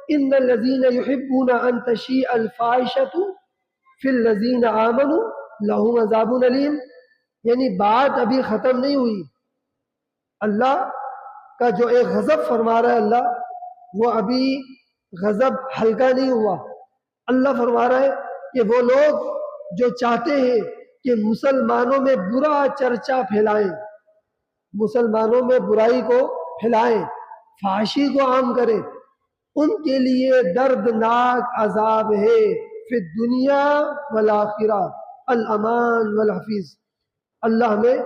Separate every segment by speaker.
Speaker 1: ان الذین یحبون ان تشیع الفاحشۃ فی الذین آمنوا لہم عذاب علیم، یعنی بات ابھی ختم نہیں ہوئی. اللہ کا جو ایک غضب فرما رہا ہے اللہ، وہ ابھی غضب ہلکا نہیں ہوا. اللہ فرما رہا ہے کہ وہ لوگ جو چاہتے ہیں کہ مسلمانوں میں برا چرچا پھیلائیں، مسلمانوں میں برائی کو پھیلائیں، فحاشی کو عام کریں، ان کے لیے دردناک عذاب ہے فی الدنیا والآخرہ الامان والحفیظ. اللہ ہمیں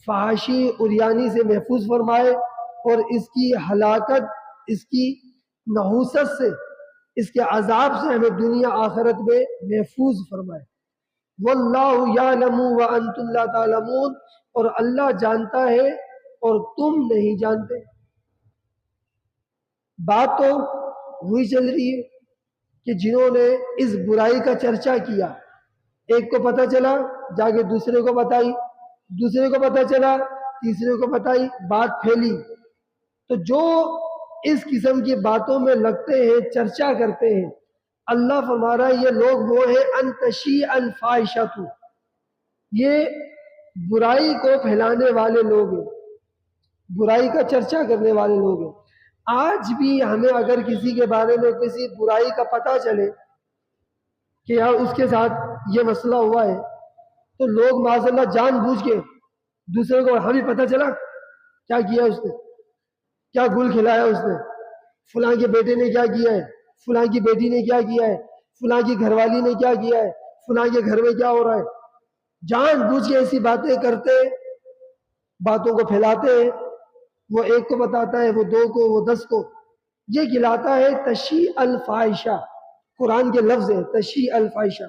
Speaker 1: فحاشی عریانی سے محفوظ فرمائے اور اس کی ہلاکت، اس کی نحوست سے، اس کے عذاب سے ہمیں دنیا آخرت میں محفوظ فرمائے. واللہ یعلم وانتم لا تعلمون، اور اللہ جانتا ہے اور تم نہیں جانتے. بات تو وہی چل رہی ہے کہ جنہوں نے اس برائی کا چرچا کیا، ایک کو پتہ چلا جا کے دوسرے کو بتائی، دوسرے کو پتہ چلا تیسرے کو بتائی، بات پھیلی. تو جو اس قسم کی باتوں میں لگتے ہیں، چرچا کرتے ہیں، اللہ فرما رہا ہے یہ لوگ وہ ہیں ان تشیع الفاحشۃ، یہ برائی کو پھیلانے والے لوگ ہیں، برائی کا چرچا کرنے والے لوگ ہیں. آج بھی ہمیں اگر کسی کے بارے میں کسی برائی کا پتہ چلے کہ یار اس کے ساتھ یہ مسئلہ ہوا ہے، تو لوگ معاذ اللہ جان بوجھ کے دوسرے کو، ہمیں پتہ چلا کیا کیا اس نے، کیا گل کھلایا اس نے، فلاں کے بیٹے نے کیا کیا ہے، فلاں کی بیٹی نے کیا کیا ہے، فلاں کی گھر والی نے کیا کیا ہے، فلاں کے گھر میں کیا ہو رہا ہے. جان بوجھ کے ایسی باتیں کرتے، باتوں کو پھیلاتے ہیں. وہ ایک کو بتاتا ہے، وہ دو کو، وہ 10 کو. یہ کہلاتا ہے تشیع الفاحشہ. قرآن کے لفظ ہے تشیع الفاحشہ،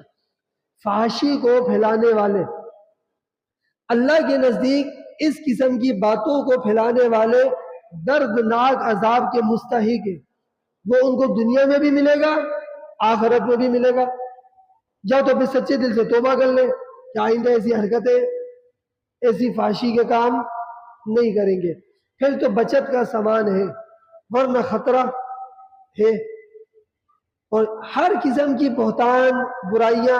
Speaker 1: فحاشی کو پھیلانے والے. اللہ کے نزدیک اس قسم کی باتوں کو پھیلانے والے دردناک عذاب کے مستحق ہیں. وہ ان کو دنیا میں بھی ملے گا، آخرت میں بھی ملے گا. یا تو پھر سچے دل سے توبہ کر لیں کہ آئندہ ایسی حرکتیں، ایسی فحاشی کے کام نہیں کریں گے. پھر تو بچت کا سامان ہے، ورنہ خطرہ ہے. اور ہر قسم کی بہتان، برائیاں،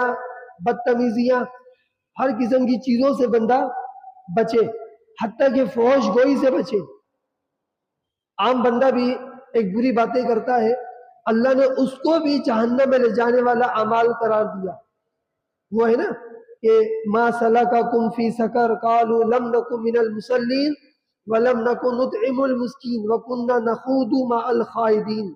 Speaker 1: بدتمیزیاں، ہر قسم کی چیزوں سے بندہ بچے، حتیٰ کہ فحش گوئی سے بچے. عام بندہ بھی ایک بری باتیں کرتا ہے، اللہ نے اس کو بھی جہنم میں لے جانے والا اعمال قرار دیا. وہ ہے نا کہ ما سلککم فی سقر قالوا لم نک من المصلین ولم نک نطعم المسکین وکنا نخوض مع الخائضین.